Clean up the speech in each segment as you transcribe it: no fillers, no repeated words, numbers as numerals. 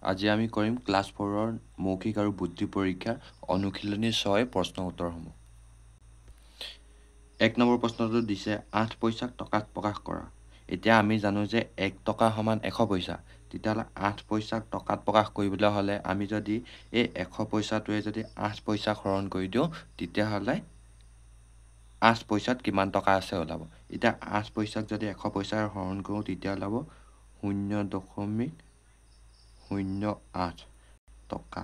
আজি আমি কৰিম ক্লাছ 4ৰ মৌখিক আৰু বুদ্ধি পৰীক্ষাৰ অনুশীলনী 6 প্ৰশ্ন উত্তৰসমূহ। 1 নম্বৰ প্ৰশ্নটো দিছে 8 পইচাক টকাত প্ৰকাশ কৰা। এতিয়া আমি জানো যে 1 টকা সমান 100 পইচা। তেতিয়াহ'লে 8 পইচাক টকাত প্ৰকাশ কৰিবলৈ হ'লে আমি যদি এই 100 পইচাটোৱে যদি 8 পইচাক হৰণ কৰি দিওঁ তেতিয়াহ'লে 8 পইচাত কিমান টকা আছে ওলাব। এতিয়া 8 পইচাক যদি 100 পইচাৰে হৰণ কৰোঁ তেতিয়া ওলাব 0.08 টকা।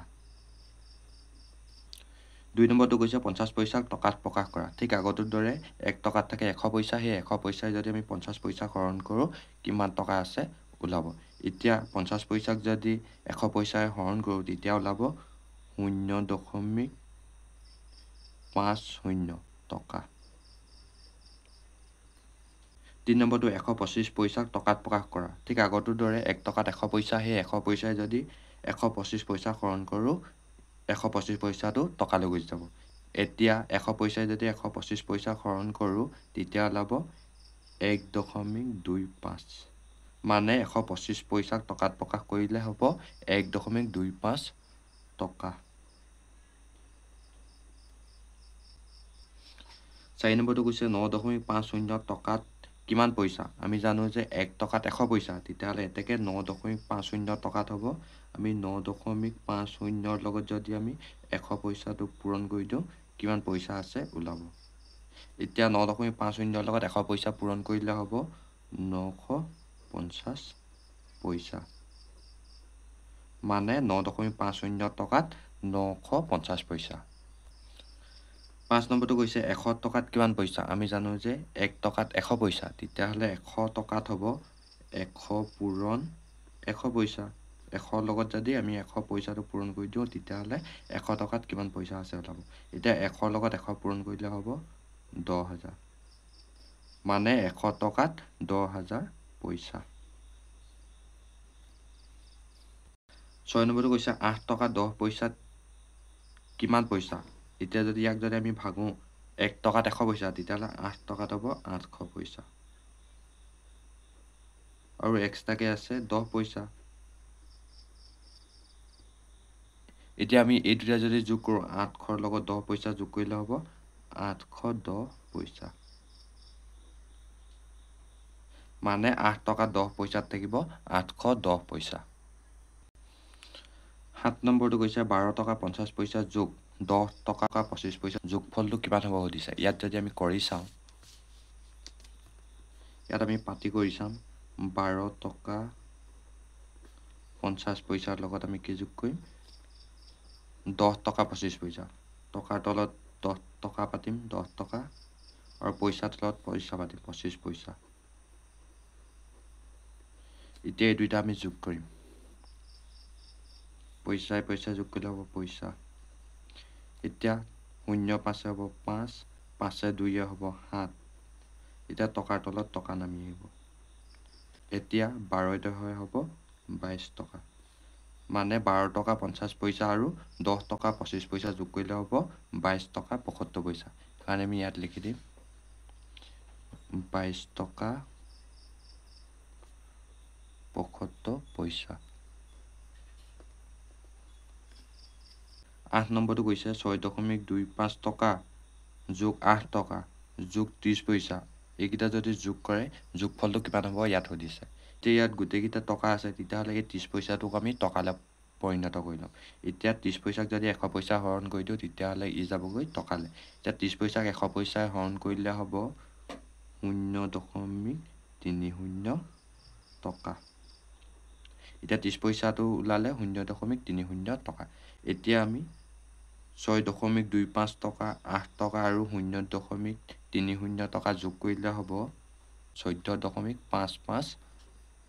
2 নম্বৰটো কৈছে 50 পইচাক টকাত প্ৰকাশ কৰা। ঠিক আগৰটোৰ দৰে 1 টকাত থাকে 100 পইচা, সেই 100 পইচাই যদি আমি 50 পইচাক হৰণ কৰোঁ কিমান টকা আছে ওলাব। এতিয়া 50 পইচাক যদি 100 পইচাৰে হৰণ কৰোঁ তেতিয়া ওলাব 0.50 টকা। 3 নম্বৰটো 125 পইচাক টকাত প্ৰকাশ কৰা। ঠিক আগৰটোৰ দৰে 1 টকাত 100 পইচা, সেই 100 পইচাই যদি 125 পইচাক হৰণ কৰোঁ 125 পইচাটো টকালৈ গুচি যাব। এতিয়া 100 পইচাই যদি 125 পইচাক হৰণ কৰোঁ তেতিয়া ওলাব 1.25, মানে 125 পইচাক টকাত প্ৰকাশ কৰিলে হ'ব 1.25 টকা। 4 নম্বৰটো কৈছে 9.50 টকাত কিমান পইচা। আমি জানো যে 1 টকাত 100 পইচা, তেতিয়াহ'লে এতেকে 9.50 টকাত হ'ব। আমি 9.50ৰ লগত যদি আমি 100 পইচাটো পূৰণ কৰি দিওঁ কিমান পইচা আছে ওলাব। এতিয়া 9.50ৰ লগত 100 পইচা পূৰণ কৰিলে হ'ব 950 পইচা, মানে 9.50 টকাত 950 পইচা। 5 নম্বৰটো কৈছে 100 টকাত কিমান পইচা। আমি জানো যে 1 টকাত 100 পইচা, তেতিয়াহ'লে 100 টকাত হ'ব 100 পূৰণ 100 পইচা। 100ৰ লগত যদি আমি 100 পইচাটো পূৰণ কৰি দিওঁ তেতিয়াহ'লে 100 টকাত কিমান পইচা আছে ওলাব। এতিয়া 100ৰ লগত 100 পূৰণ কৰিলে হ'ব 10,000, মানে 100 টকাত 10,000 পইচা। 6 নম্বৰটো কৈছে 8 টকা 10 পইচাত কিমান পইচা। এতিয়া যদি ইয়াক যদি আমি ভাগোঁ 1 টকাত 100 পইচা, তেতিয়াহ'লে 8 টকাত হ'ব 800 পইচা, আৰু এক্সট্ৰাকে আছে 10 পইচা। এতিয়া আমি এই দুটা যদি যোগ কৰোঁ 800ৰ লগত 10 পইচা যোগ কৰিলে হ'ব 810 পইচা, মানে 8 টকা 10 পইচাত থাকিব 810 পইচা। 7 নম্বৰটো কৈছে 12 টকা 50 পইচা যোগ 10 টকা 25 পইচা যোগফলটো কিমান হ'ব সুধিছে। ইয়াত যদি আমি কৰি চাওঁ, ইয়াত আমি পাতি কৰি চাম 12 টকা 50 পইচাৰ লগত আমি কি যোগ কৰিম 10 টকা 25 পইচা। টকাৰ তলত 10 টকা পাতিম 10 টকা, আৰু পইচাৰ তলত পইচা পাতিম 25 পইচা। এতিয়া এই দুইটা আমি যোগ কৰিম, পইচাই পইচা যোগ কৰিলে হ'ব পইচা। এতিয়া 0 5 হ'ব 5, 5 2 হ'ব 7। এতিয়া টকাৰ তলত টকা নামি আহিব। এতিয়া 12 হ'ব 22 টকা, মানে 12 টকা 50 পইচা আৰু 10 টকা 25 পইচা যোগ কৰিলে হ'ব 22 টকা 75 পইচা। কাৰণে আমি ইয়াত লিখি দিম 22 টকা 75 পইচা। 8 নম্বৰটো কৈছে 6.25 টকা যোগ 8 টকা যোগ 30 পইচা, এইকেইটা যদি যোগ কৰে যোগফলটো কিমান হ'ব ইয়াত সুধিছে। এতিয়া ইয়াত গোটেইকেইটা টকা আছে, তেতিয়াহ'লে এই 30 পইচাটোক আমি টকালৈ পৰিণত কৰি ল'ম। এতিয়া 30 পইচাক যদি 100 পইচা হৰণ কৰি দিওঁ তেতিয়াহ'লে ই যাবগৈ টকালৈ। এতিয়া 30 পইচাক 100 পইচাই হৰণ কৰিলে হ'ব 0.30 টকা। এতিয়া 30 পইচাটো ওলালে 0.30 টকা। এতিয়া আমি 6.25 টকা 8 টকা আৰু 0.30 টকা যোগ কৰিলে হ'ব 14.55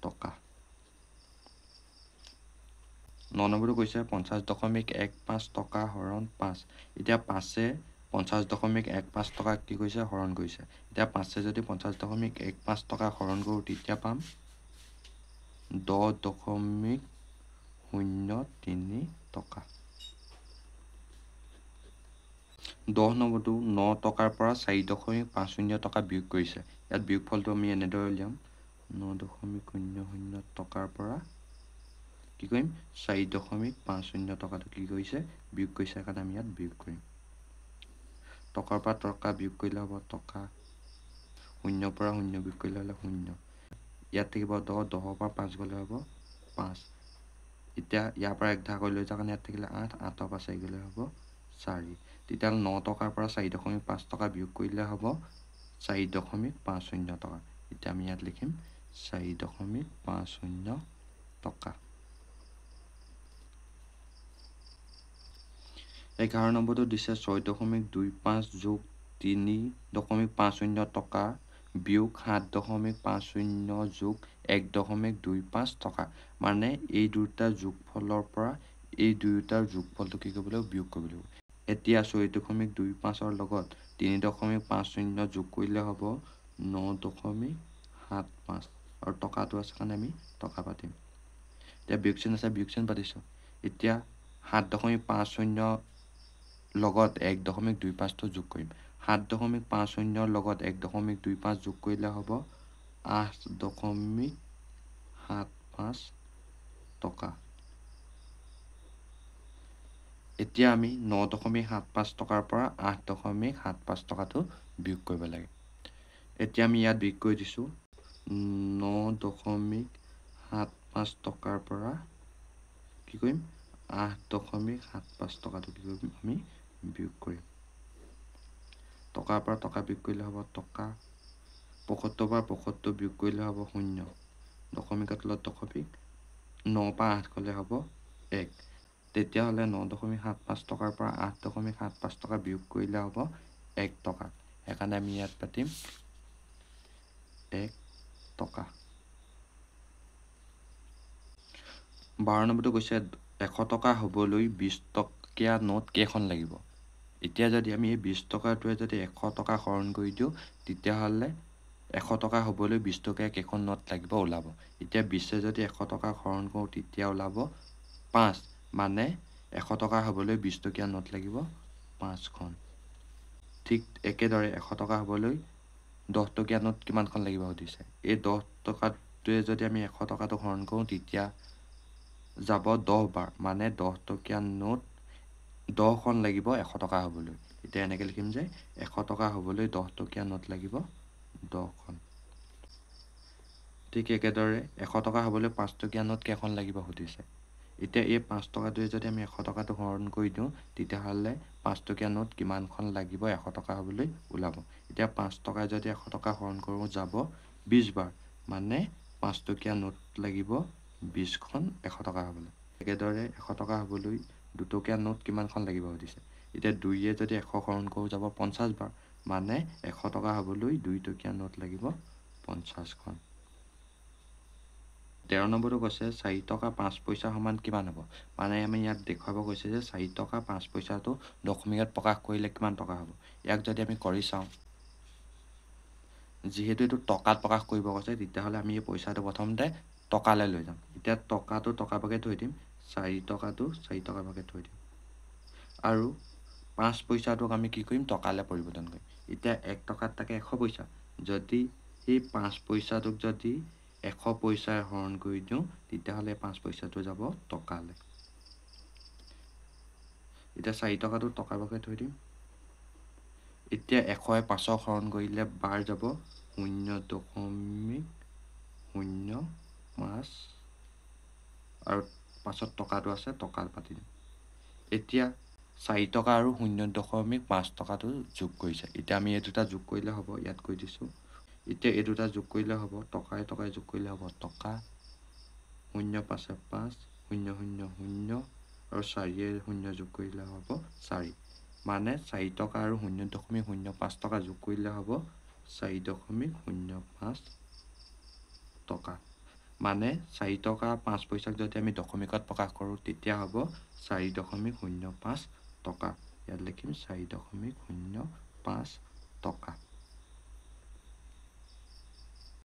টকা। 9 নম্বৰটো কৈছে 50.15 টকা হৰণ 5। এতিয়া 5এ 50.15 টকাক কি কৰিছে হৰণ কৰিছে। এতিয়া 5এ যদি 50.15 টকা হৰণ কৰোঁ তেতিয়া পাম 10.03 টকা। 10 নম্বৰটো 9 টকাৰ পৰা 4.50 টকা বিয়োগ কৰিছে। ইয়াত বিয়োগফলটো আমি এনেদৰে উলিয়াম 9.00 টকাৰ পৰা কি কৰিম 4.50 টকাটো কি কৰিছে বিয়োগ কৰিছে সেইকাৰণে আমি ইয়াত বিয়োগ কৰিম টকাৰ পৰা টকা বিয়োগ কৰিলে হ'ব টকা শূন্যৰ পৰা শূন্য বিয়োগ কৰিলে হ'লে শূন্য ইয়াত থাকিব 10 10ৰ পৰা 5 গ'লে হ'ব 5 এতিয়া ইয়াৰ পৰা এক ভাগ কৰি লৈ যোৱাৰ কাৰণে ইয়াত থাকিলে 8 8ৰ পৰা 4 গ'লে হ'ব 4 তেতিয়াহ'লে 9 টকাৰ পৰা 4.5 টকা বিয়োগ কৰিলে হ'ব 4.50 টকা এতিয়া আমি ইয়াত লিখিম 4.50 টকা 11 নম্বৰটো দিছে 6.25 যোগ 3.50 টকা বিয়োগ 7.50 যোগ 1.25 টকা মানে এই দুটা যোগফলৰ পৰা এই দুয়োটাৰ যোগফলটো কি কৰিব লাগিব বিয়োগ কৰিব লাগিব এতিয়া 6.25ৰ লগত 3.50 যোগ কৰিলে হ'ব 9.75 আৰু টকাটো আছে কাৰণে আমি টকা পাতিম এতিয়া বিয়োগ চিন আছে বিয়োগ চিন পাতিছোঁ এতিয়া 7.50 লগত 1.25টো যোগ কৰিম 7.50 লগত 1.25 যোগ কৰিলে হ'ব 8.75 টকা এতিয়া আমি 9.75 টকাৰ পৰা 8.75 টকাটো বিয়োগ কৰিব লাগে এতিয়া আমি ইয়াত বিয়োগ কৰি দিছোঁ 9.75 টকাৰ পৰা কি কৰিম 8.75 টকাটো কি কৰিম আমি বিয়োগ কৰিম টকাৰ পৰা টকা বিয়োগ কৰিলে হ'ব টকা 75 পৰা 75 বিয়োগ কৰিলে হ'ব 0 দশমিকৰ তলত দশমিক 9 পৰা 8 গ'লে হ'ব 1 তেতিয়াহ'লে 9.75 টকাৰ পৰা 8.75 টকা বিয়োগ কৰিলে হ'ব 1 টকা সেইকাৰণে আমি ইয়াত পাতিম 1 টকা 12 নম্বৰটো কৈছে 100 টকা হ'বলৈ 20 টকীয়া নোট কেইখন লাগিব এতিয়া যদি আমি এই 20 টকাটোৱে যদি 100 টকা হৰণ কৰি দিওঁ তেতিয়াহ'লে 100 টকা হ'বলৈ 20 টকীয়া কেইখন নোট লাগিব ওলাব এতিয়া 20 যদি 100 টকা হৰণ কৰোঁ তেতিয়া ওলাব 5 মানে 100 টকা হ'বলৈ 20 টকীয়া নোট লাগিব 5খন ঠিক একেদৰে 100 টকা হ'বলৈ 10 টকীয়া নোট কিমানখন লাগিব সুধিছে এই 10 টকাটোৱে যদি আমি 100 টকাটো হৰণ কৰোঁ তেতিয়া যাব 10 বাৰ মানে 10 টকীয়া নোট 10খন লাগিব 100 টকা হ'বলৈ এতিয়া এনেকৈ লিখিম যে 100 টকা হ'বলৈ 10 টকীয়া নোট লাগিব 10খন ঠিক একেদৰে 100 টকা হ'বলৈ 5 টকীয়া নোট কেইখন লাগিব সুধিছে এতিয়া এই 5 টকাটোৱে যদি আমি 100 টকাটো হৰণ কৰি দিওঁ তেতিয়াহ'লে 5 টকীয়া নোট কিমানখন লাগিব 100 টকা হ'বলৈ ওলাব এতিয়া 5 টকাই যদি 100 টকা হৰণ কৰোঁ যাব 20 বাৰ মানে 5 টকীয়া নোট লাগিব 20খন 100 টকা হ'বলৈ একেদৰে 100 টকা হ'বলৈ 2 টকীয়া নোট কিমানখন লাগিব সুধিছে এতিয়া 2য়ে যদি 100 হৰণ কৰোঁ যাব 50 বাৰ মানে 100 টকা হ'বলৈ 2 টকীয়া নোট লাগিব 50খন 13 নম্বৰটো কৈছে 4 টকা 5 পইচা সমান কিমান হ'ব মানে আমি ইয়াত দেখুৱাব কৈছে যে 4 টকা 5 পইচাটো দশমিকত প্ৰকাশ কৰিলে কিমান টকা হ'ব ইয়াক যদি আমি কৰি চাওঁ যিহেতু এইটো টকাত প্ৰকাশ কৰিব কৈছে তেতিয়াহ'লে আমি এই পইচাটো প্ৰথমতে টকালৈ লৈ যাম এতিয়া টকাটো টকা ভাগে থৈ দিম 4 টকাটো 4 টকা ভাগে থৈ দিম আৰু 5 পইচাটোক আমি কি কৰিম টকালৈ পৰিৱৰ্তন কৰিম এতিয়া 1 টকাত থাকে 100 পইচা যদি সেই 5 পইচাটোক যদি 100 পইচাৰে হৰণ কৰি দিওঁ তেতিয়াহ'লে 5 পইচাটো যাব টকালৈ এতিয়া 4 টকাটো টকা ভাগে থৈ দিম এতিয়া 100য়ে 5ক হৰণ কৰিলে বাৰ যাব 0.05 আৰু পাছত টকাটো আছে টকা পাতি দিম এতিয়া 4 টকা আৰু 0.5 টকাটো যোগ কৰিছে এতিয়া আমি এই দুটা যোগ কৰিলে হ'ব ইয়াত কৈ দিছোঁ এতিয়া এই দুটা যোগ কৰিলে হ'ব টকাই টকাই যোগ কৰিলে হ'ব টকা 0 5 5 0 0 0 আৰু 4য়ে 0 যোগ কৰিলে হ'ব 4 মানে 4 টকা আৰু 0.05 টকা যোগ কৰিলে হ'ব 4.05 টকা মানে 4 টকা 5 পইচাক যদি আমি দশমিকত প্ৰকাশ কৰোঁ তেতিয়া হ'ব 4.05 টকা ইয়াত লিখিম 4.05 টকা